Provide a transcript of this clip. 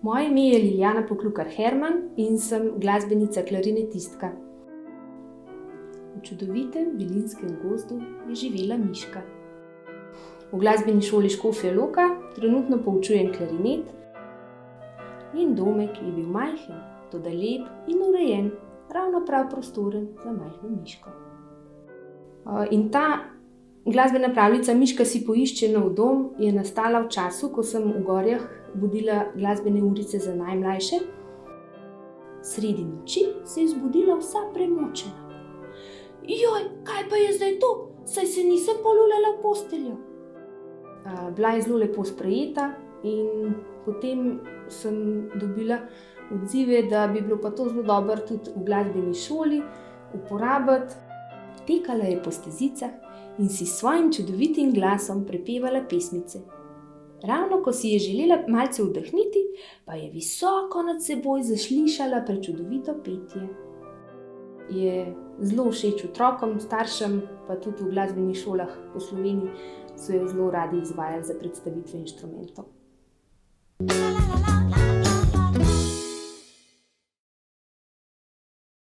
Moje ime je Liljana Poklukar Herman in sem glasbenica klarinetistka. V čudovitem Vilinskem gozdu je živela miška. V glasbeni šoli Škofja Loka trenutno poučujem klarinet. Njen domek je bil majhen, toda lep in urejen, ravno prav prostoren za majhno miško. In ta glasbena pravljica Miška si poišče nov dom je nastala v času, ko sem v Gorjah vodila glasbene urice za najmlajše. Sredi noči se je zbudila vsa premočena. Joj, kaj pa je zdaj to? Saj se nisem poluljala v posteljo. Bila je zelo lepo sprejeta in potem sem dobila odzive, da bi bilo pa to zelo dobro tudi v glasbeni šoli uporabiti. Tekala je po stezicah in si s svojim čudovitim glasom prepevala pesmice. Ravno ko si je želela malce vdihniti, pa je visoko nad seboj zaslišala prečudovito petje. Je zelo všeč otrokom, staršem, pa tudi v glasbenih šolah po Sloveniji so jo zelo radi izvajali za predstavitve inštrumentov.